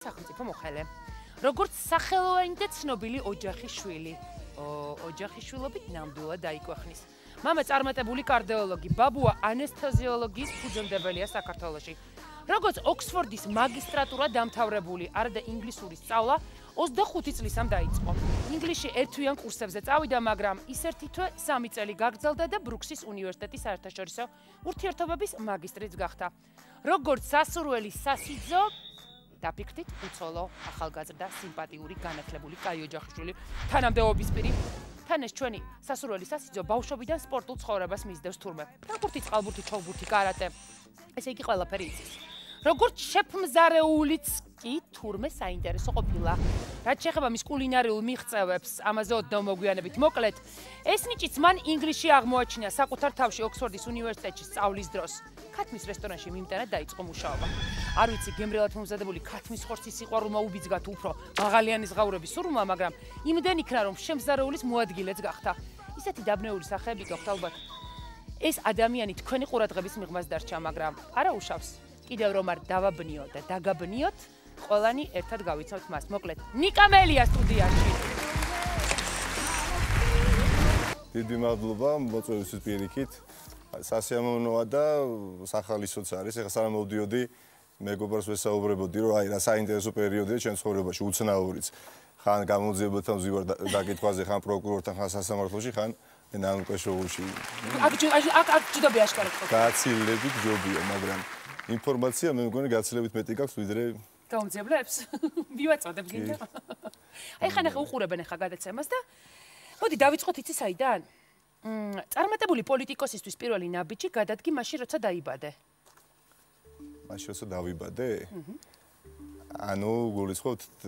სახელმწიფო მოხელე. როგორც სახელოვანი და ცნობილი ოჯახის შვილი. ოჯახის შვილობით ნამდვილად დაიქვეყნის. მამა წარმატებული კარდიოლოგი, ბაბუა ანესთეზიოლოგიის ფუძემდებელია საქართველოში. როგორც ოქსფორდის მაგისტრატურა დამთავრებული, არა და ინგლისურის სწავლა 25 წლისამ დაიწყო. ინგლისში ერთვიან კურსებზე წავიდა, მაგრამ ის ერთი თვე 3 წელი გაგრძელდა და ბრუქსის უნივერსიტეტის საერთაშორისო ურთიერთობების მაგისტრიც გახდა. როგორც სასურველი სასიძო დაფიქრდით, უცოლო, ახალგაზრდა, სიმპათიური, განათლებული, კაი ოჯახიშვილი, თანამდებობის პირი. თან ეს ჩვენი სასურველი სასიძო ბავშვობიდან სპორტულ ცხოვრებას მისდევს თურმე. ფეხბურთი, წყალბურთი, ჩოგბურთი, კარატე. ესე იგი ყველაფერი იცის. როგორც შეფმზარეულიც კი თურმე საინტერესო ყოფილა. რაც შეეხება მის კულინარიულ მიღწევებს, ამაზე ოდნავ მოგვიანებით მოკლედ, ეს ნიჭიც მან ინგლისში აღმოაჩინა საკუთარ თავში ოქსფორდის უნივერსიტეტში სწავლის დროს. ქათმის რესტორანში მიმტანად დაიწყო მუშაობა. არ ვიცი, გემრიელად მომზადებული ქათმის ხორცის სიყვარულმა უბიძგა თუ უფრო მაღალიანი ზღაურების სურვილმა, მაგრამ იმდენ იქნა, რომ შემზარეულის მოადგილეც გახდა. ისეთი დაბნეული სახეები გაქვთ ალბათ. ეს ადამიანი თქვენი ყურადღების მიღმას დარჩა, მაგრამ არა უშავს. კიდევ რომ არ დავაბნიო და დაგაბნიოთ, ყველანი ერთად გავიცავთ მას. მოკლედ, ნიკა მელია სტუდიაში. დიდი მადლობა მოწვევისთვის პირიქით. სასიამოვნოა და სახალისოც არის. ეხლა სანამ მოვდიოდი, მეგობრს ვესაუბრებოდი, რომ აი რა საინტერესო პერიოდია ჩემ ცხოვრებაში, უცნაურიც. ხან გამოძიებელთან ვზივარ დაკითხვაზე, ხან პროკურორთან, ხან სასამართლოში, ხან ნანუკა შოუში. აქ ჯდობი აშკარად ხო? გაცილებით ჯობია, მაგრამ ინფორმაცია მე მგონი გაცილებით მეტი გაქვს ვიდრე გამოძიებლებს? მივაწოდებ გინდა? აი ხან ახლა უყურებენ ახლა გადაცემას და მოდი დავიწყოთ იცი საიდან? წარმატებული პოლიტიკოსისთვის პირველი ნაბიჯი გადადგი მაშინ როცა დაიბადე. მაშინ როცა დავიბადე? ანუ გულისხმობთ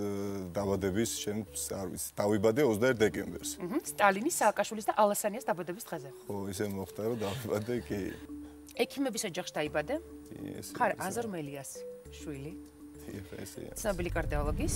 დაბადების ჩემს არ ვიცი, დავიბადე 21 დეკემბერს. სტალინის, სააკაშვილის და ალასანიას დაბადების დღეზე. ხო, ისე მოხდა რომ დავიბადე კი. ექიმების ოჯახში დაიბადე? ხარ აზარ მელიას შვილი. ესეა. ცნობილი კარდიოლოგის.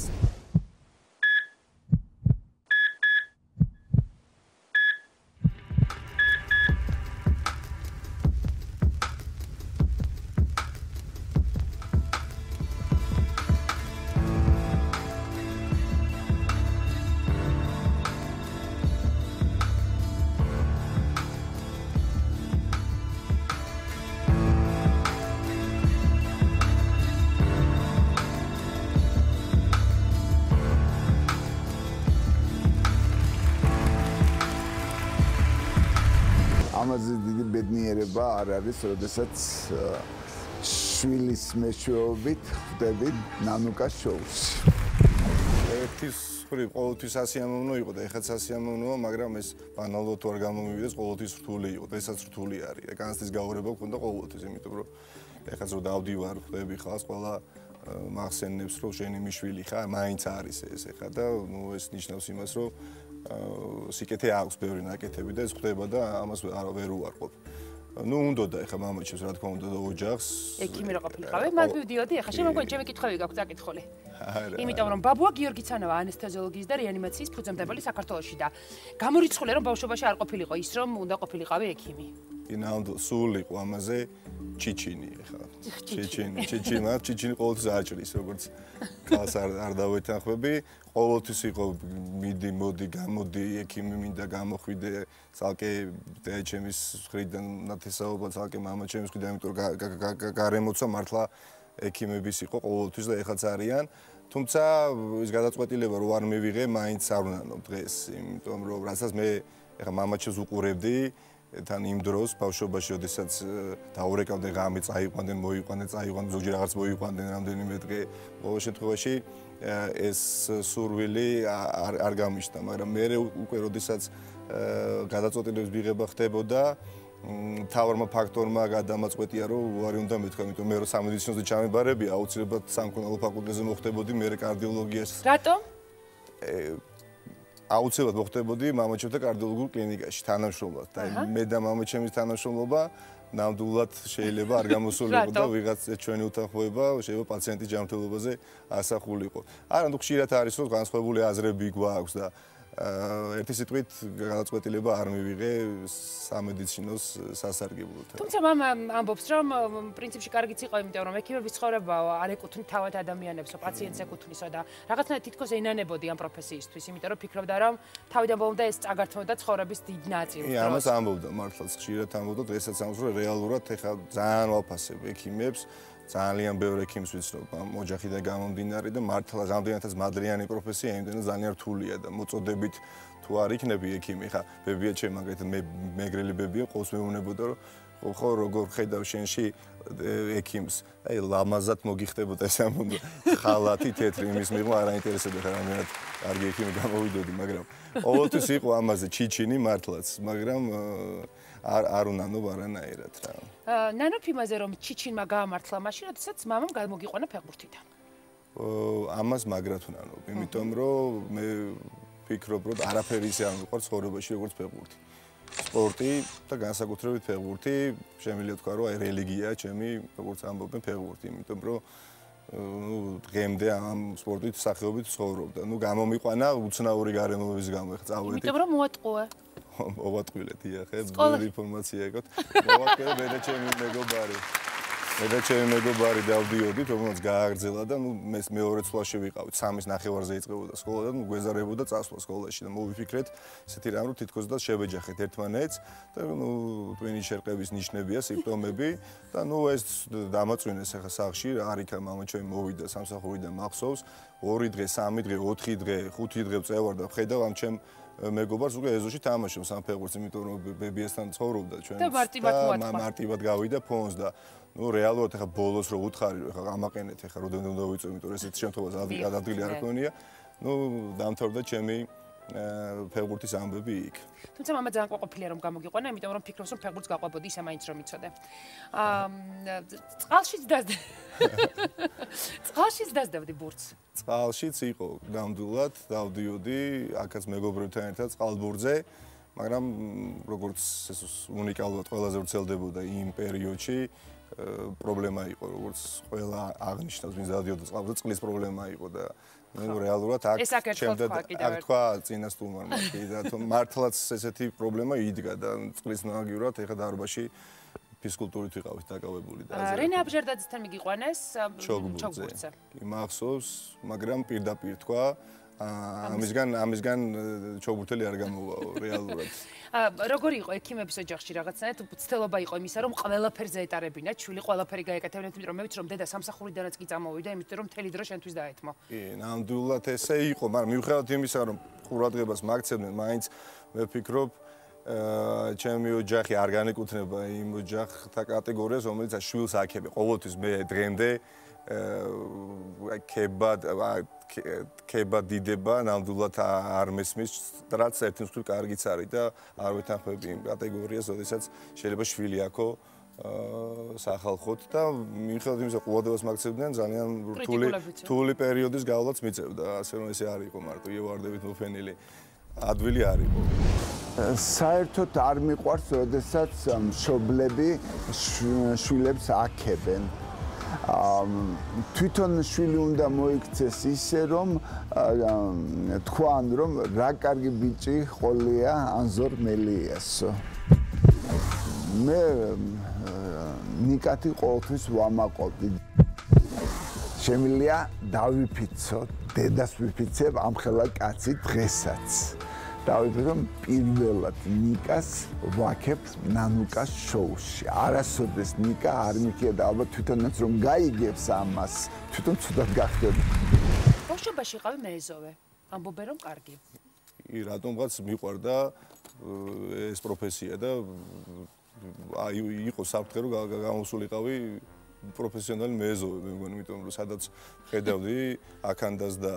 ამაზე დიდი ბედნიერება არ არის, როდესაც შვილის მეშვეობით ხვდებით ნანუკა შოუს. ერთის მხრივ ყოველთვის სასიამოვნო იყო და ეხლა სასიამოვნოა, მაგრამ ეს ბანალურად თუ არ გამომივიდეს, ყოველთვის რთული იყო, დღესაც რთული არის. განცდის გაურება გქონდა ყოველთვის, იმიტომ რომ ეხლა რო დავდივარ, ხვდები ხალხს, ყველა მახსენებს, რომ შენი მიშვილი ხარ, მაინც არის ეს ეხლა და ნუ ეს ნიშნავს იმას, რომ სიკეთე აქვს ბევრი ნაკეთები და ეს ხდება და ამას ვერ უარყოფ. ნუ უნდოდა ეხლა მამაჩემს რა თქმა უნდა და ოჯახს. ექიმი რა ყოფილიყავი? მან მივდიოდი ეხლა შემოგვენ ჩემი კითხვები გაქვს საკითხული. იმიტომ რომ ბაბუა გიორგი ცანავა ანესთეზიოლოგიის და რეანიმაციის ფუძემდებელი საქართველოში და გამორიცხულია რომ ბავშვობაში არ ყოფილიყო ის რომ უნდა ყოფილიყავი ექიმი. ნამდვილ სულ იყო ამაზე ჩიჩინი ეხლა. ჩიჩინი ყოველთვის აჭრის როგორც კალს არ დავეთანხმები. ყოველთვის იყო მიდი მოდი გამოდი ექიმი მინდა გამოხვიდე ცალკე ჩემის მხრიდან ნათესაობა ცალკე მამაჩემის მხრიდან იმიტომ რომ გარემოცა მართლა ექიმების იყო ყოველთვის და ეხლაც არიან თუმცა ის გადაწყვეტილება რომ არ მივიღე მაინც არ უნდა დღეს იმიტომ რომ რასაც მე ეხლა მამაჩემს უყურებდი თან იმ დროს ბავშვობაში როდესაც დაურეკავდნენ ღამე წაიყვანდნენ მოიყვანდნენ წაიყვანდნენ ზოგჯერ რაღაც მოიყვანდნენ რამდენიმე დღე ყოველ შემთხვევაში ეს სურვილი არ გამიშთა, მაგრამ მე უკვე როდესაც გადაწყვეტილების მიღება ხდებოდა, მთავარმა ფაქტორმა გადამაწყვეტია, რომ უარი უნდა მეთქვა, იმიტომ მე რო სამედიცინოზე ჩამებარებია, აუცილებლად სამკურნალო ფაკულტეტზე მოხდებოდი, მე კარდიოლოგიაში. რატომ? აუცილებლად მოხდებოდი მამაჩემთა კარდიოლოგიურ კლინიკაში თანამშრომლად. და მე და მამაჩემის თანამშრომლობა ნამდვილად შეიძლება არ გამოსულიყო და ვიღაც ჩვენი უთანხმოება შეიძლება პაციენტის ჯანმრთელობაზე ასახულიყო. არა, ნუ ხშირად არის რომ განსხვავებული აზრები გვაქვს და ერთი სიტყვით გადაწყვეტილება არ მივიღე სამედიცინოს სასარგებლოდ. თუმცა მამ ამბობს, რომ პრინციპში კარგიც იყო, იმიტომ რომ ექიმების ცხოვრება არ ეკუთვნით თავად ადამიანებსო, პაციენტს ეკუთვნისო და რაღაცნაირად თითქოს ენანებოდი ამ პროფესიისთვის, იმიტომ რომ ფიქრობდა, რომ თავიდან ბოლომდე ეს წაგართმევდა ცხოვრების დიდ ნაწილს. ამას ამბობდა მართლაც, ხშირად ამბობდა, დღესაც ამბობს, რომ რეალურად ეხლა ძალიან ვაფასებ ექიმებს. ძალიან ბევრი ექიმს ვიცნობ ამ ოჯახიდან გამომდინარე და მართლა რამდენადაც მადლიანი პროფესია, იმდენად ძალიან რთულია და მოწოდებით თუ არ იქნები ექიმი, ხა ბებია ჩემ მაგალითად მეგრელი ბებია, ყოველს მეუბნებოდა რომ ხო როგორ ხედავ შენში ექიმს, აი ლამაზად მოგიხდებოდა ეს ამბობდა, ხალათი თეთრი იმის მიღმა არ აინტერესებდა ხა რამდენად კარგი ექიმი გამოვიდოდი, მაგრამ ყოველთვის იყო ამაზე ჩიჩინი მართლაც, მაგრამ არ უნანო არანაირად რა. ნანოფ იმაზე რომ ჩიჩინმა გაამართლა მაშინ, როდესაც მამამ გამოგიყვანა ფეხბურთიდან. ამას მაგრად უნანობ, იმიტომ რომ მე ვფიქრობ, რომ არაფერი ისე არ მიყვარს ცხოვრებაში როგორც ფეხბურთი. სპორტი და განსაკუთრებით ფეხბურთი, შემიძლია თქვა, რომ აი რელიგიაა ჩემი, როგორც ამბობენ ფეხბურთი, იმიტომ რომ დღემდე ამ სპორტით სახეობით ცხოვრობ და გამომიყვანა უცნაური გარემოების გამო, ეხლა წავედი. იმიტომ რომ მოატყუა. მოვატყვილეთ იახე, ბევრი ინფორმაცია ეკოთ. მოვატყვილე მე და ჩემი მეგობარი დავდიოდით, რომელსაც გააგრძელა და მეორე წლაში ვიყავით. 3:30-ზე იწყებოდა სკოლა და გვეზარებოდა წასვლა სკოლაში და მოვიფიქრეთ ესეთი რამ რომ თითქოს და შევეჯახეთ ერთმანეთს და ტვინის შერყების ნიშნებია, სიმპტომები და ეს დამაწვინეს ახლა სახლში, არიქა მამა ჩემი მოვიდა სამსახურიდან მახსოვს, 2 დღე, 3 დღე, 4 დღე, 5 დღე წევარ და ხედავ ამ ჩემ მეგობარს უკვე ეზოში თამაშობს ამ ფეხბურთს, იმიტომ რომ ბებიასთან ცხოვრობდა ჩვენ და მარტივად გავიდა ფონს და რეალურად ახლა ბოლოს რო უთხარი რომ ახლა ამაყენეთ ახლა როდესაც უნდა ვიწევ, იმიტომ რომ ესეთ შემთხვევაში ადგილი არ ქონია, დამთავრდა ჩემი ფეხბურთის ამბები იქ. თუმცა მამა ძალიან ყვაყოფილია რომ გამოგიყვანა, იმიტომ რომ ფიქრობს რომ ფეხბურთს გაყვებოდი ისე მაინც რომ იცოდე. წყალშიც დასდევდი ბურთს. წყალშიც იყო ნამდვილად, დავდიოდი აქაც მეგობრებთან ერთად წყალბურთზე, მაგრამ როგორც ეს უნიკალურად ყველაზე ვრცელდებოდა იმ პერიოდში, პრობლემა იყო, როგორც ყველა აღნიშნავს, ვინც დავდიოდა წყალბურთზე, წყლის პრობლემა იყო და რეალურად აქ ჩემდა აქ თქვა წინასწარმეტყველმა კი და მართლაც ესეთი პრობლემა იდგა და წყლის ნაგივრად ეხა დარბაში ფიზკულტურით ვიყავით დაკავებული და რენე აბჟერდაძესთან მიგიყვანეს ჩოგბურთზე. კი მახსოვს, მაგრამ პირდაპირ თქვა ამისგან ჩოგბურთელი არ გამოვაო რეალურად. როგორი იყო ექიმების ოჯახში რაღაცნაირად ცდელობა იყო იმისა, რომ ყველაფერზე ეტარებინათ, შვილი ყველაფერი გაეკეთებინათ, იმიტომ რომ მე ვიცი რომ დედა სამსახურიდანაც კი წამოვიდა, იმიტომ რომ მთელი დრო შენთვის დაეთმო. კი, ნამდვილად ესე იყო, მაგრამ მიუხედავად იმისა, რომ ყურადღებას მაქცევდნენ, მაინც მე ვფიქრობ ჩემი ოჯახი არ განეკუთვნება იმ ოჯახთა კატეგორიას, რომელიც შვილს აქებე. ყოველთვის მე დღემდე ქება დიდება ნამდვილად არ მესმის, რაც ერთი მსხვილი კარგიც არის და არ ვეთანხმები იმ კატეგორიას, როდესაც შეიძლება შვილი აქო სახალხოთ და მიუხედავად იმისა, ყურადღებას მაქცევდნენ, ძალიან რთული პერიოდის გავლაც მიწევდა, ასე რომ ესე არ იყო მარტო ევარდებით მოფენილი. ადვილი არ იყო. საერთოდ არ მიყვარს, როდესაც მშობლები შვილებს აქებენ. თვითონ შვილი უნდა მოიქცეს ისე რომ თქვან რომ რა კარგი ბიჭი ყოლია ანზორ მელიასო. მე ნიკათი ყოველთვის ვამაყობდი. შემიძლია დავიფიცო, დედას ვიფიცებ ამ ხელა კაცი დღესაც. დავიფიქრე რომ პირველად ნიკას ვაქებ ნანუკას შოუში. არასოდეს ნიკა არ მიქია და ალბათ თვითონაც რომ გაიგებს ამას, თვითონ ცუდად გახდება. ბავშვობაში იყავი მეეზოვე. ამბობენ რომ კარგი. კი, რატომღაც მიყვარდა ეს პროფესია და აი იყო საფრთხე რომ გამოსულიყავი პროფესიონალი მეეზოვე, მე მგონი, იმიტომ რომ სადაც ხედავდი აქანდას და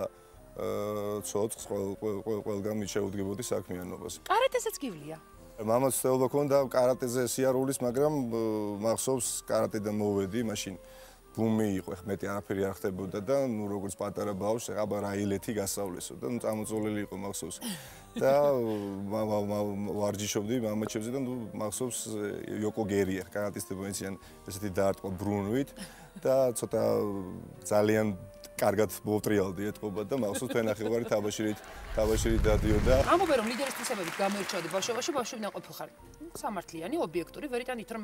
ცოცხს ყველგან მიჩეუდგებოდი საქმიანობას. კარატეზეც გივლია. მამაც ცდილობა ქონდა კარატეზე სიარულის, მაგრამ მახსოვს კარატედან მოვედი, მაშინ ბუმი იყო, მეტი არაფერი არ ხდებოდა და როგორც პატარა ბავშვს, აბა რაილეთი გასავლესო და წამოწოლილი იყო მახსოვს. და ვარჯიშობდი მამაჩებზე და მახსოვს იოკო გერია, კარატისტებმა იციან ესეთი დაარტყვა ბრუნვით და ცოტა ძალიან კარგად მოვტრიალდი ეთყობა და მახსოვს თქვენ ნახევარი თაბაშირით დადიოდა. ამბობენ რომ ლიდერის თვისებებით გამოირჩეოდი ბავშვობაში, ბავშვებიდან ყოფილხარ სამართლიანი, ობიექტური, ვერიტანით რომ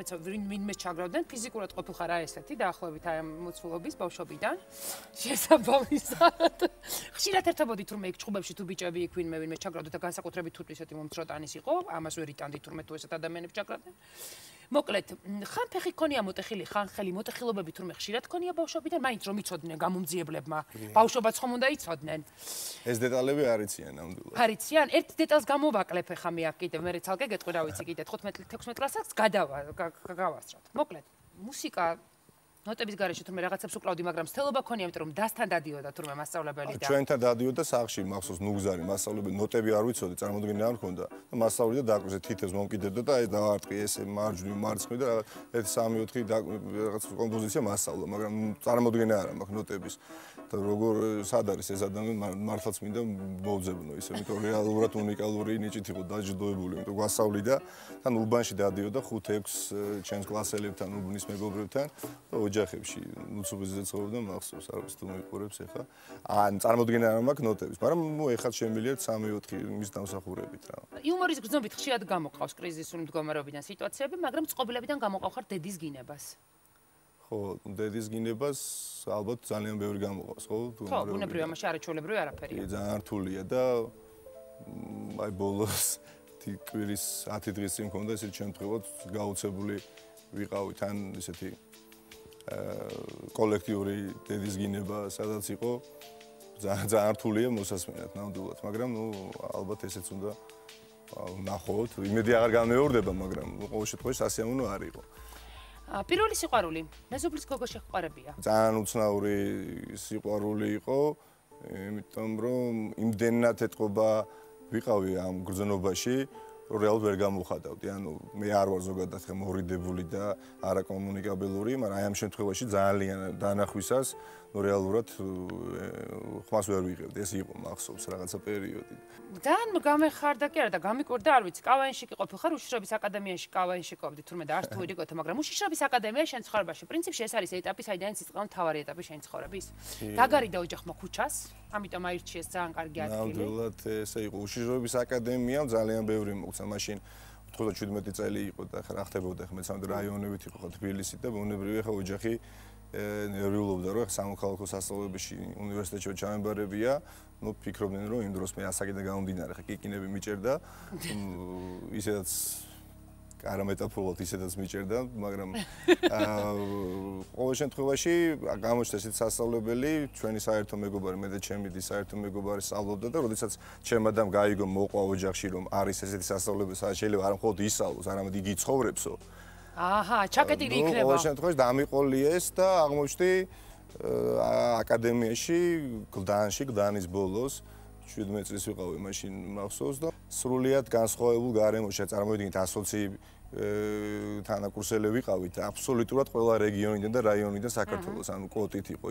ვინმეს ჩაგრავდნენ, ფიზიკურად ყოფილხარ აი ესეთი დაახლოებით აი ამ მოცულობის ბავშვობიდან. შესაბამისად. ხშირად ერთობოდით რომ ეგ ჭუბებში თუ ბიჭები იქ ვინმე ჩაგრავდა და განსაკუთრებით თუ ისეთი მომწროტანის იყო, ამას ვერიტანდი თურმე თუ ესეთ ადამიანებს ჩაგრავდნენ. მოკლედ, ხან ფეხი ქონია მოტეხილი, ხან ხელი მოტეხილობებით თურმე ხშირად ქონია ბავშვობიდან, მაინც რომ იცოდნენ გამომძიებლებმა, ბავშვობაც ხომ უნდა იცოდნენ. ეს დეტალები არ იციან ნამდვილად. არ იციან? ერთ დეტალს გამოვაკლებ ხა მე აქ კიდევ მე ცალკე გეტყვი რა ვიცი კიდე 15-16 კლასსაც გავასწროთ. მოკლედ, მუსიკა ნოტების გარეშე თურმე რაღაცებს უკლავდი, მაგრამ ცდელობა ქონია, იმიტომ რომ დასთან დადიოდა თურმე მასწავლებელი და ჩვენთან დადიოდა სახლში, მახსოვს ნუგზარი მასწავლებელი, ნოტები არ ვიცოდი, წარმოდგენა არ მქონდა. და მასწავლებელი და დაკვირზე თითებს მომკიდებდა და აი დავარტყი ესე მარჯვნივ, მარცხნივ და 1-3-4 რაღაც კომპოზიცია მასწავლა, მაგრამ წარმოდგენა არ მაქვს ნოტების. და როგორ სად არის ეს ადამიანი მართლაც მინდა მოვძებნო ისე, იმიტომ რომ რეალურად უნიკალური ნიჭით იყო დაჯილდოებული, იმიტომ გვასწავლი და თან უბანში დადიოდა 5-6 ჩემს კლასელებთან, უბნის მეგობრებთან და ოჯახებში ნუცუბიზეზე ცხოვრობდა, მახსოვს, არ ვიცი თუ მოიყურებს ახლა. ან წარმოდგენა არ მაქვს ნოტების, მაგრამ ნუ ეხლა შემიძლია 3-4 მის დამსახურებით რა. იუმორის გრძნობით ხშირად გამოყავს კრიზისული მდგომარეობიდან სიტუაციები, მაგრამ წყობილებიდან გამოყავ დეს გინებას. ხო, დედის გინებას ალბათ ძალიან ბევრი გამოყავს, ხო? ხო, ბუნებრივია, მაშინ არაჩვეულებრივი არაფერია. ძალიან რთულია და აი ბოლოს კვირის 10 დღის წინ მქონდა ესეთი შემთხვევა, გაუცებული ვიყავით ან ესეთი კოლექტიური დედის გინება, სადაც იყო ძალიან რთულია მოსასმენად ნამდვილად, მაგრამ ნუ ალბათ ესეც უნდა ნახოთ. იმედი აღარ განმეორდება, მაგრამ ყოველ შემთხვევაში სასიამოვნო არ იყო. პირველი სიყვარული მეზობლის გოგო შეყვარებია. ძალიან უცნაური სიყვარული იყო, იმიტომ რომ იმდენად ეთყობა ვიყავი ამ გრძნობაში, რომ რეალურად ვერ გამოვხადავდი. ანუ მე არ ვარ ზოგადად ხე მორიდებული და არაკომუნიკაბელური, მაგრამ აი ამ შემთხვევაში ძალიან დანახვისას რეალურად ხმას ვერ ვიღებდი. ეს იყო მახსოვს რაღაცა პერიოდი. ძალიან გამეხარდა კი არა და გამიკვირდა, არ ვიცი, კავაინში კი ყოფილხარ, უშიშრობის აკადემიაში კავაინში ყოფდი, თურმე და არც თუ ვირიგოთ, მაგრამ უშიშრობის აკადემია შენ ცხოვრებაში პრინციპში ეს არის ეტაპი, საიდანაც იწყება მთავარი ეტაპი შენი ცხოვრების. დაგარიდა ოჯახმა ქუჩას, ამიტომ აირჩიეს ძალიან კარგი ადგილი. ნამდვილად ესე იყო. უშიშრობის აკადემიამ ძალიან ბევრი მოგცა მაშინ 97 წელი იყო და ხა რა ხდებოდა ხა მე რაიონებით იყო თბილისი და ბუნებრივია ხა ოჯახი ნერვიულობდა რომ სამოქალაქო სასწავლებელში უნივერსიტეტში ჩამებარებია, ნუ ფიქრობდნენ რომ იმ დროს მე ასაკიდან გამომდინარე ხა კიკინები მიჭერდა, ისედაც არა მეტაფორულად ისედაც მიჭერდა, მაგრამ ყოველ შემთხვევაში გამოჩნდა ესეთი სასწავლებელი, ჩვენი საერთო მეგობარი, მე და ჩემი საერთო მეგობარი სწავლობდა და როდესაც ჩემ ადამ გაიგო მოყვა ოჯახში რომ არის ესეთი სასწავლებელი, სადაც შეიძლება არ მხოლოდ ისწავლოს, არამედ იგი ცხოვრებსო. აჰა, ჩაკეტილი იქნება. ყოველ შემთხვევაში დამიყოლიეს და აღმოჩნდი აკადემიაში, გლდანის ბოლოს 17 წლის ვიყავი მაშინ მახსოვს და სრულიად განსხვავებულ გარემოში წარმოვიდგინეთ 120 თანაკურსელები ვიყავით აბსოლუტურად ყველა რეგიონიდან და რაიონიდან საქართველოს, ანუ კოტით იყო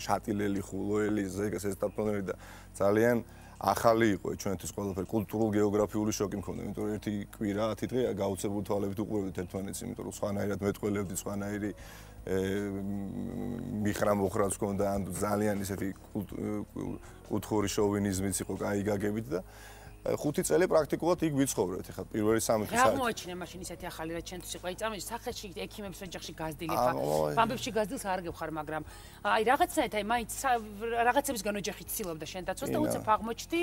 შატილელი, ხულოელი, ზესტაფონერი და ძალიან ახალი იყო ჩვენთვის ყველაფერი, კულტურულ-გეოგრაფიული შოკი მქონდა, იმიტომ რომ ერთი კვირა 10 დღე გაუცებული თვალებით უყურებდით ერთმანეთს, იმიტომ რომ სხვანაირად მეტყველებდით, სხვანაირი მიხრა-მოხრაც მქონდა, ან ძალიან ისეთი კუთხური შოვინიზმიც იყო, კაი გაგებით და 5 წელი პრაქტიკულად იქ ვიცხოვრეთ. ახლა პირველი 3 წელი. რა მოაჩინე მაშინ ისეთი ახალი რა ჩვენთვის იყო? აი წამი სახეში ექიმების ოჯახში გაზდილი ხარ. ბამბებში გაზდილს არ გევხარ, მაგრამ აი რაღაცნაირად აი მაინც რაღაცებისგან ოჯახი ცდილობდა შენ დაცვას და უცებ აღმოჩნდი.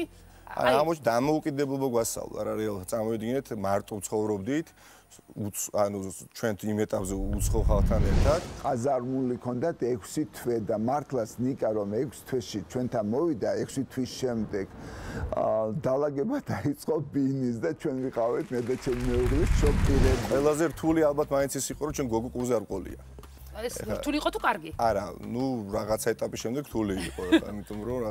აი აღმოჩნდა დამოუკიდებლობა გვასწავლა რა რეალურად. წარმოვიდგინეთ მარტო ცხოვრობდით. ანუ ჩვენ იმ ეტაპზე უცხო ხალხთან ერთად ყაზარმული ქონდათ 6 თვე და მართლაც ნიკა რომ 6 თვეში ჩვენთან მოვიდა 6 თვის შემდეგ დალაგება დაიწყო ბინის და ჩვენ ვიყავით მე და ჩემი მეუღლის შოკირები. ყველაზე რთული ალბათ მაინც ის იყო რომ ჩვენ გოგო კურზე არ ყოლია. ეს რთული იყო თუ კარგი? არა, ნუ რაღაცა ეტაპის შემდეგ რთული იყო, ამიტომ რომ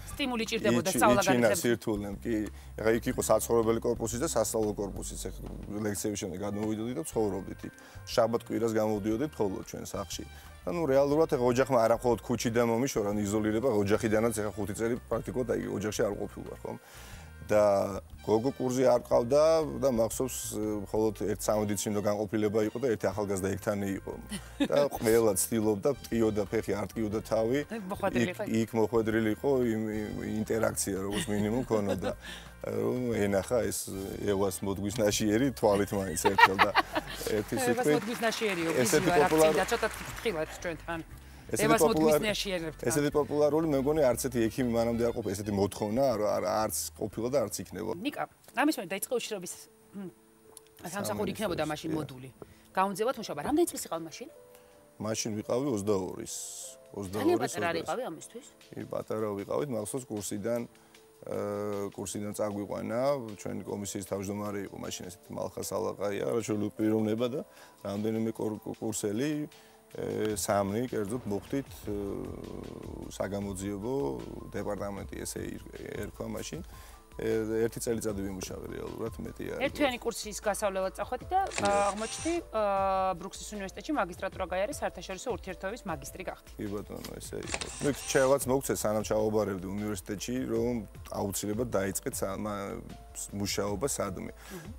სტიმული ჭირდებოდა სწავლა განვითარებას. სირთულემ კი, ეხა იქ იყო საცხოვრებელი корпуსიც და სასწავლო корпуსიც, ეხა ლექციების შემდეგ გადმოვიდოდით და ცხოვრობდით იქ. შაბათ კვირას გამოვდიოდით მხოლოდ ჩვენ სახლში. და ნუ რეალურად ეხა ოჯახმა არა მხოლოდ ქუჩიდან მომიშორა, იზოლირება ოჯახიდანაც ეხა 5 წელი პრაქტიკულად აი ოჯახში არ ყოფილვარ, ხომ? და გოგო კურსი არ ყავდა და მახსოვს მხოლოდ ერთ სამედიცინო განყოფილება იყო და ერთი ახალგაზრდა ერთანი იყო და ყველა ცდილობდა ტყიოდა ფეხი არ ტყიოდა თავი იქ მოხვედრილი იყო ინტერაქცია როგორც მინიმუმ ქონოდა რომ ენახა ეს ევას მოდგვის ნაშიერი თვალით მაინც ერთხელ და ერთი სიტყვით ევას მოდგვის ნაშიერიო ისე პოპულარული და ცოტა ფრთხილად ჩვენთან ევას მოდგვის ნაშიერებთან ესეთი პოპულარული მე მგონი არც ერთი ექიმი მანამდე არ ყოფილა ესეთი მოთხოვნა არც ყოფილა და არც იქნება ნიკა ამის მომენტ დაიწყო უშიშრობის სამსახური იქნებოდა მაშინ მოდული გაუნძევათ მუშაობა რამდენი წლის იყავ მაშინ მაშინ ვიყავი 22-ის ძალიან პატარა არ იყავი ამისთვის პატარა ვიყავით მახსოვს კურსიდან წაგვიყვანა ჩვენი კომისიის თავმჯდომარე იყო მაშინ ესეთი მალხა სალაყაია არაჩვეული პიროვნება და რამდენიმე კურსელი სამნი კერძოდ მოხდით საგამოძიებო დეპარტამენტი ესე ერქვა მაშინ ერთი წელიწადი ვიმუშავე რეალურად მეტი არ ერთიანი კურსის გასავლელად წახვედი და აღმოჩნდი ბრუქსის უნივერსიტეტში მაგისტრატურა გაიარე საერთაშორისო ურთიერთობების მაგისტრი გახდი კი ბატონო ესე იყო მე ჩემაც მოგწე სანამ ჩავაბარებდი უნივერსიტეტში რომ აუცილებლად დაიწყეთ მუშაობა სადმე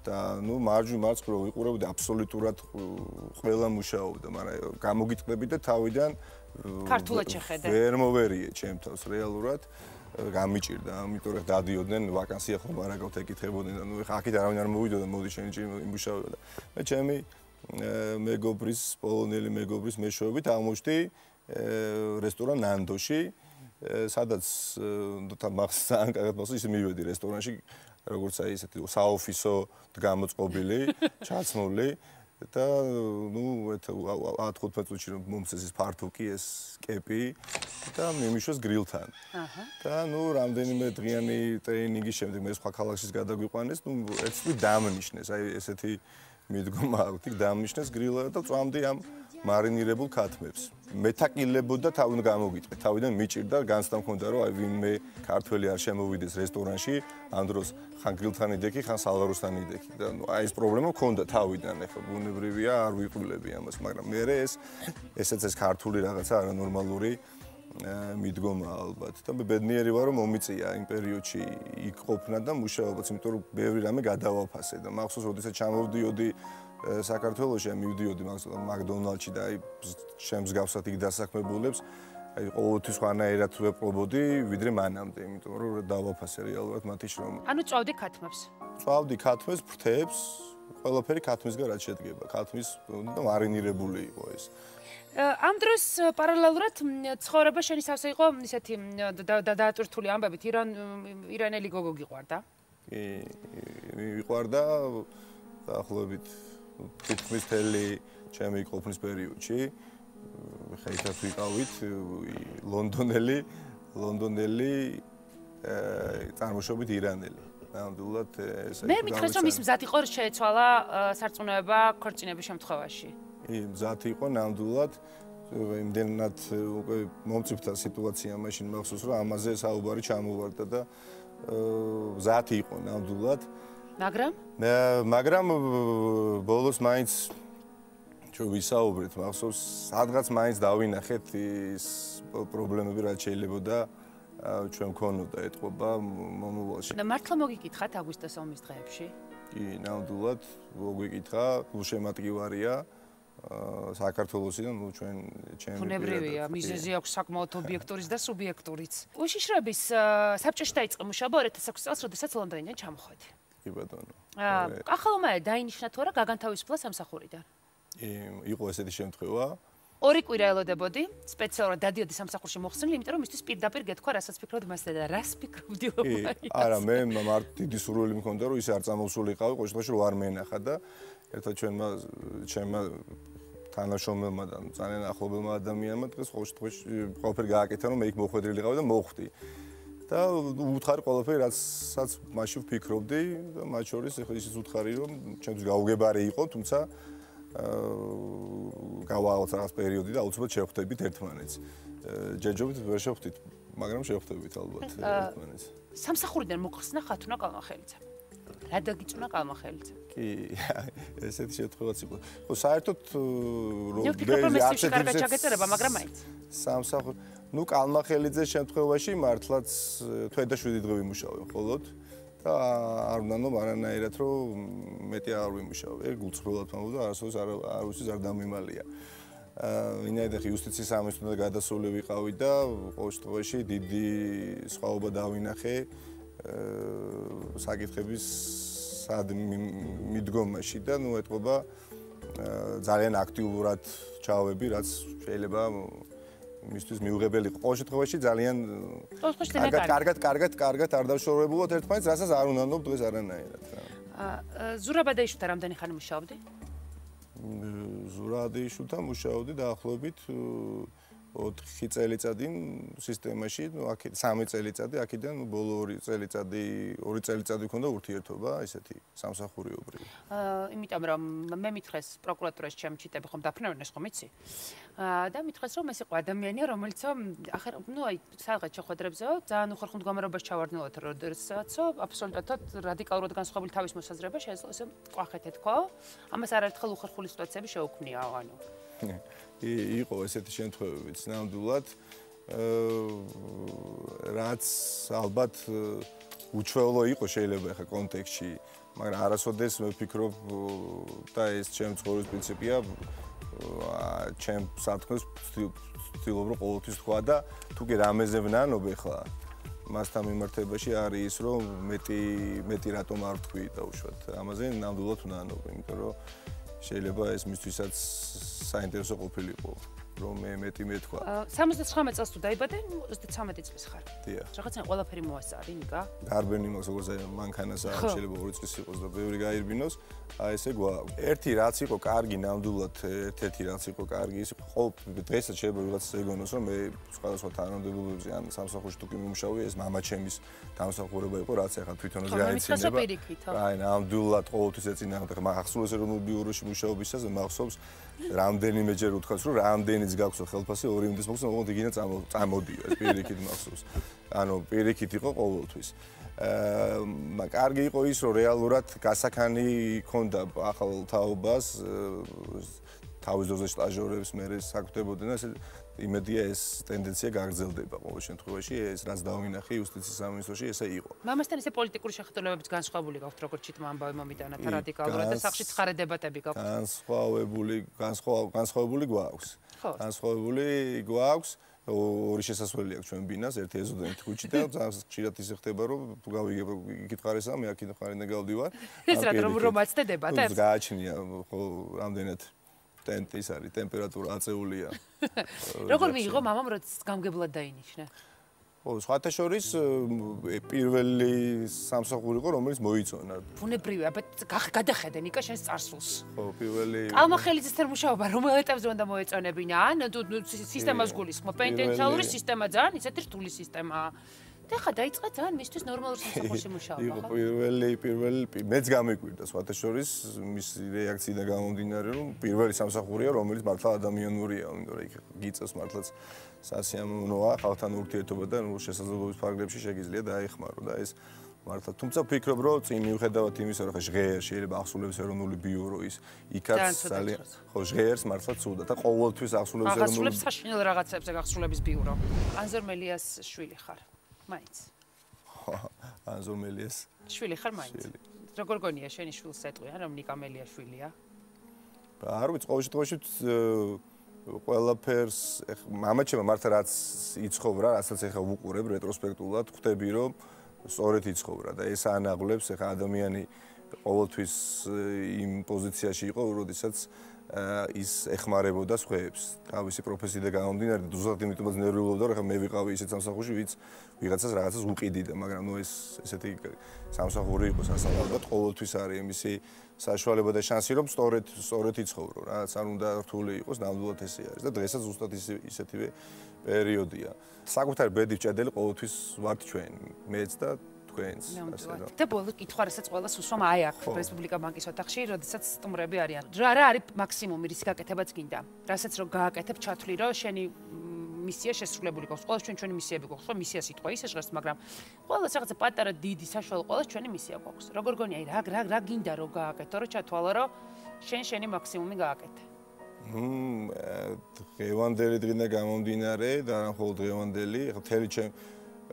და ნუ მარჯვნივ ვიყურებდი აბსოლუტურად ყველა მუშაობდა მაგრამ გამოგიტყდები და თავიდან ქართულად შეხედე ვერ მოვერიე ჩემ თავს რეალურად გამიჭირდა, ამიტომ რომ დადიოდნენ ვაკანსია ხომ არ აგავთ ეკითხებოდნენ და ნუ ახით არავინ არ მოვიდოდა, მოდი შენი იმუშავე და მე ჩემი მეგობრის, პოლონელი მეგობრის მეშვეობით აღმოჩნდი რესტორან ნანდოში, სადაც ძალიან კარგად მახსოვს, ისე მივედი რესტორანში, როგორც აი ესეთი საოფისო გამოწყობილი, ჩაცმული და ნუ 10-15 წუთში რომ მომწეს ეს ფართუკი, ეს კეპი და მიმიშვეს გრილთან. და ნუ რამდენიმე დღიანი ტრეინინგის შემდეგ მე სხვა ქალაქშიც გადაგვიყვანეს, ნუ ერთ თვით დამნიშნეს, აი ესეთი მიდგომა აქვს, დამნიშნეს გრილა და წვამდი ამ მარინირებულ ქათმებს. მეთაკილებოდა თავიდან გამოგიტყე, თავიდან მიჭირდა, განცდა მქონდა რომ აი ვინმე ქართველი არ შემოვიდეს რესტორანში, ამ დროს ხან გრილთან იდექი, ხან სალვაროსთან იდექი და ნუ აი ეს პრობლემა მქონდა თავიდან, ეხლა ბუნებრივია, არ ვიყვილები ამას, მაგრამ მე ესეც ეს ქართული რაღაცა არანორმალური მიდგომა ალბათ და მე ბედნიერი ვარ რომ მომიწია იმ პერიოდში იქ ყოფნა და მუშაობაც, იმიტომ რომ ბევრი რამე გადავაფასე და მახსოვს, როდესაც ჩამოვდიოდი საქართველოში მივდიოდი მაკდონალდში და აი ჩემს გავსად იქ დასაქმებულებს აი ყოველთვის ხანაერად ვეპყრობოდი ვიდრე მანამდე იმიტომ რომ დავაფასე რეალურად მათი შრომა. ანუ წავდი ქათმებს. წავდი ქათმებს, ფრთებს, ყველაფერი ქათმისგან რაც შედგება. ქათმის და მარინირებული იყო ეს. ამ დროს პარალელურად ცხოვრება შენი სავსე იყო ისეთი დაატვირთული ამბებით ირანელი გოგო გიყვარდა? კი, მიყვარდა დაახლოებით თითქმის მთელი ჩემი ყოფნის პერიოდში ხეითად ვიყავით ლონდონელი წარმოშობით ირანელი. ნამდვილად ეს მე მითხრეს რომ ის მზად იყო შეეცვალა სარწმუნოება ქორწინების შემთხვევაში. მზად იყო ნამდვილად იმდენად უკვე მომწიფთა სიტუაცია მაშინ მახსოვს რომ ამაზე საუბარი ჩამოვარდა და მზად იყო ნამდვილად. მაგრამ ბოლოს მაინც ჩვენ ვისაუბრეთ, მახსოვს, სადღაც მაინც დავინახეთ ის პრობლემები, რაც შეიძლებოდა ჩვენ მქონოდა ეთყობა მომავალში. და მართლა მოგიკითხათ აგვისტოს ომის დღეებში? კი, ნამდვილად მოგვიკითხა, გულშემატკივარია საქართველოსიდან, ნუ ჩემი ბუნებრივია, მიზეზი აქვს საკმაოდ ობიექტურის და სუბიექტურიც. უშიშრობის საბჭოში დაიწყო მუშაობა 2006 წელს, როდესაც ლონდონიდან ჩამოხვედი. კი ბატონო. ახალმა დაინიშნა თუ არა გაგანთავისუფლა სამსახურიდან? იყო ესეთი შემთხვევა. 2 კვირა ელოდებოდი, სპეციალურად დადიოდი სამსახურში მოხსნილი, იმიტომ რომ მისთვის პირდაპირ გეთქვა, რასაც ფიქრობდი მასზე და რას ფიქრობდი ლომაიას. არა, მე მარტო დიდი სურვილი მქონდა, რომ ის არ წამოსულიყავი, ყოველ შემთხვევაში რომ არ მენახა და ერთად ჩემმა თანაშრომელმა და ძალიან ახლობელმა ადამიანმა დღეს ყოველ შემთხვევაში ყველაფერი გააკეთა, რომ მე იქ მოხვედრილიყავი და მოხვდი. და უთხარი ყველაფერი, რასაც მაშინ ვფიქრობდი და მათ შორის ეხლა ისიც უთხარი, რომ ჩემთვის გაუგებარი იყო, თუმცა გავავალთ რაღაც პერიოდი და აუცილებლად შევხვდებით ერთმანეთს. ჯერჯერობით ვერ შევხვდით, მაგრამ შევხვდებით ალბათ ერთმანეთს. სამსახურიდან მოხსნა ხათუნა კალმახელიძე. რა დაგიწუნა კალმახელიძე? კი, ესეთი შემთხვევაც იყო. ხო, საერთოდ რომ მე კარგად ჩაგეწერება, მაგრამ მაინც. ნუ კალმახელიძეს შემთხვევაში მართლაც თვე და 7 დღე ვიმუშავე მხოლოდ და არ უნდა არანაირად რომ მეტი არ ვიმუშავე, გულწრფელად ვამბობ და არასოდეს არ დამიმალია. ვინაიდან იუსტიციის სამინისტროდან გადასული ვიყავი და ყოველ შემთხვევაში დიდი სხვაობა დავინახე საკითხების სად მიდგომაში და ეთყობა ძალიან აქტიურად ჩავები, რაც შეიძლება მისთვის მიუღებელი იყო. ყოველ შემთხვევაში ძალიან კარგად არ დავშორებულოთ ერთმანეთს, რასაც არ უნდა ვნობ დღეს არანაირად. ზურაბადეიშვილთან რამდენი ხანი მუშაობდი? ზურაბადეიშვილთან მუშაობდი დაახლოებით 4 წელიწადი სისტემაში, აქ 3 წელიწადი, აქედან ბოლო 2 წელიწადი მქონდა ურთიერთობა, ესეთი სამსახურიობრივი. იმიტომ რომ მე მითხრეს პროკურატურაში ჩემი ჩიტები ხომ დაფრინავდნენ ხომ იცი? და მითხრეს რომ ეს იყო ადამიანია, რომელიც სადღაც შეხვედრებზეო, ძალიან უხერხულ მდგომარეობაში ჩავარდნილოთ, როდესაც აბსოლუტურად რადიკალურად განსხვავებული თავის მოსაზრება შეეძლო ესე ყვახეთ ეთქვა. ამას არაერთხელ უხერხული სიტუაციები შეუქმნიაო, ანუ იყო ესეთი შემთხვევებიც ნამდვილად რაც ალბათ უჩვეულო იყო შეიძლება ახლა კონტექსტში, მაგრამ არასოდეს ვფიქრობ და ეს ჩემი ცხოვრების პრინციპია, ჩემ სათქმელს ვცდილობ რომ ყოველთვის თქვა და თუ კი რამეზე ვნანობ ახლა მასთან მიმართებაში არის ის რომ მეტი რატომ არ ვთქვი დაუშვათ ამაზე ნამდვილად ვნანობ, იმიტომ რომ შეიძლება ეს მისთვისაც საინტერესო ყოფილიყო, რომ მე მეტი მეთქვა. 79 წელს თუ დაიბადე, 33 წლის ხარ. დიახ. რაღაცა ყველაფერი მოასწარი, ნიკა? გარბენი მაქვს, როგორც მანქანას აქვს, შეიძლება 2 წლის იყოს და ბევრი გაირბინოს, აი ესე გვაქვს. ერთი რაც იყო კარგი ნამდვილად, ერთ-ერთი რაც იყო კარგი, ის დღესაც შეიძლება ვიღაცას ეგონოს, რომ მე სხვადასხვა თანამდებობებზე ან სამსახურში თუ კი მიმუშავე, ეს მამა ჩემის დამსახურება იყო, რაც ახლა თვითონაც გაიცინება. აი, ნამდვილად ყოველთვის ეწინააღმდეგე, ახსოვს ეროვნულ ბიუროში მუშაობისას მახსოვს რამდენიმეჯერ უთქვას, რომ რამდენიც გაქვს ხელფასი 2 მინუტის მოხსნა, მოდი გინდა წამოდიო, ეს პირიქით მახსოვს. ანუ პირიქით იყო ყოველთვის. კარგი იყო ის, რომ რეალურად გასაქანი ჰქონდა ახალ თაობას, თავის დროზე სტაჟიორებს მე საქმდებოდნენ და ესე იმედია ეს ტენდენცია გაგრძელდება ყოველ შემთხვევაში, ეს რაც დავინახე იუსტიციის სამინისტროში, ესე იყო. მამასთან ესე პოლიტიკური შეხედულებებიც განსხვავებული გაქვთ, როგორც ჩიტმა ამბავი მომიტანა და რადიკალურად და სახში ცხარე დებატები გაქვთ. განსხვავებული გვაქვს. განსხვავებული გვაქვს. ორი შესასვლელი აქვს ჩვენ ბინას, ერთი ეზოდან ერთი ქუჩიდან, ძალიან ხშირად ისე ხდება, რომ გავიგებ იქით ხარესა, მე აქ ხარიდან გავდივარ. ეს რომ აცდე დებატებს? გააჩნია ხო რამდენად ის არის ტემპერატურა აწეულია. როგორ მიიღო მამამ როდის გამგებლად დაინიშნა? ხო, სხვათა შორის პირველი სამსახური იყო, რომელიც მოიწონა. ბუნებრივია, გადახედე ნიკა შენს წარსულს. ხო, პირველი კალმახელიძესთან მუშაობა რომელ ეტაპზე უნდა მოეწონებინა? ან სისტემას გულისხმობ, პენტენციალური სისტემა ძალიან ისეთი რთული სისტემაა. და ხა დაიწყე ძალიან მისთვის ნორმალურ სამსახურში მუშაობა, ხო? იყო პირველი მეც გამიკვირდა სხვათა შორის მის რეაქციიდან გამომდინარე, რომ პირველი სამსახურია, რომელიც მართლა ადამიანურია, იმიტომ რომ იქ გიწევს მართლაც სასიამოვნოა ხალხთან ურთიერთობა და შესაძლებლობის ფარგლებში შეგიძლია დაეხმარო და ეს მართლა თუმცა ვფიქრობ, რომ წინ მიუხედავად იმისა, რომ ხა ჟღერს შეიძლება ახსულების ეროვნული ბიურო ის იქაც ძალიან ხო ჟღერს მართლა ცუდა და ყოველთვის ახსულების ეროვნული ახსულებს საშინელ რაღაცებზე ახსულების ბიურო. ანზორ მელიას შვილი ხარ. მაინც. ანზორ მელიას შვილი ხარ მაინც. როგორ გონია შენი შვილს ეტყვია, რომ ნიკა მელიაშვილია? არ ვიცი, ყოველ შემთხვევაში ყველაფერს მამაჩემ მართლა რაც იცხოვრა, რასაც ეხა ვუყურებ რეტროსპექტულად, ხვდები რომ სწორედ იცხოვრა და ეს ანაღლებს ეხა ადამიანი ყოველთვის იმ პოზიციაში იყო, როდესაც ის ეხმარებოდა სხვებს თავისი პროფესიიდან გამომდინარე და ზუსტად იმიტომაც ნერვიულობდა, რომ ხა მე ვიყავი ისეთ სამსახურში, ვინც ვიღაცას რაღაცას უყიდიდა, მაგრამ ნუ ეს ესეთი სამსახური იყო სასწაულად, ყოველთვის არის იმისი საშუალება და შანსი, რომ სწორედ იცხოვრო, რაც არ უნდა რთული იყოს, ნამდვილად ესე არის და დღესაც ზუსტად ისეთივე პერიოდია. საკუთარი ბედის ჭედელი ყოველთვის ვართ ჩვენ, მეც და ასე რომ. და ბოლო კითხვა, რასაც ყველას უსვამ აი აქ რესპუბლიკა ბანკის ოთახში, როდესაც სტუმრები არიან. რა არის მაქსიმუმი, რის გაკეთებაც გინდა? რასაც რო გააკეთებ, ჩათვლი რომ შენი მისია შესრულებული გქონდეს. ყველას ჩვენი მისიები გვაქვს, ხო მისია სიტყვა ისე ჟღერს, მაგრამ ყველას რაღაცა პატარა, დიდი, საშუალო ყველას ჩვენი მისია გვაქვს. როგორ გონია, აი რა გინდა რო გააკეთო, რომ ჩათვალო, რომ შენი მაქსიმუმი გააკეთე. დღევანდელი დღიდან გამომდინარე და არა მხოლოდ დღევანდელი, ახლა მთელი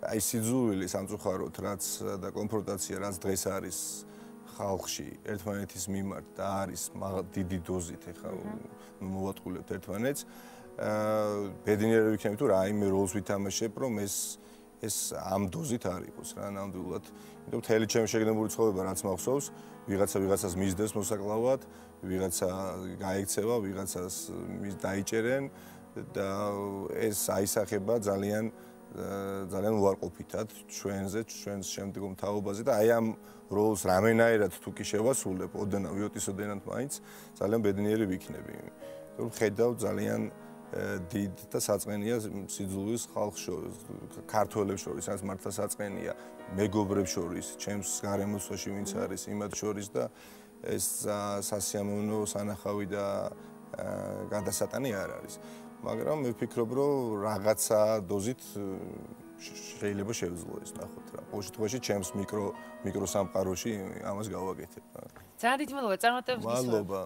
აი სიძულვილი სამწუხაროდ რაც და კონფრონტაცია რაც დღეს არის ხალხში ერთმანეთის მიმართ და არის დიდი დოზით ეხლა მოვატყულებთ ერთმანეთს ბედნიერები ვიქნებით თუ რაიმე როლს ვითამაშებ რომ ეს ამ დოზით არ იყოს რა ნამდვილად იმიტომ მთელი ჩემი შეგნებული ცხოვრება რაც მახსოვს ვიღაცას მისდევს მოსაკლავად ვიღაცა გაიქცევა ვიღაცას დაიჭერენ და ეს აისახება ძალიან უარყოფითად ჩვენს შემდგომ თაობაზე და აი ამ როლს რამენაერად თუ კი შევასრულებ ვიოტისოდენად მაინც ძალიან ბედნიერი ვიქნები იმიტომ ხედავ ძალიან დიდ და საწყენია სიძულვის ხალხს შორის ქართველებს შორის რაც მართლა საწყენია მეგობრებს შორის ჩემს გარემოცვაში ვინც არის იმათ შორის და ეს სასიამოვნო სანახავი და გადასატანი არ არის მაგრამ მე ვფიქრობ რომ რაღაცა დოზით შეიძლება შევძლო ეს ნახოთ რა ყოველ შემთხვევაში ჩემს მიკრო სამყაროში ამას გავაკეთებ ძალიან დიდი მადლობა წარმატებებს მადლობა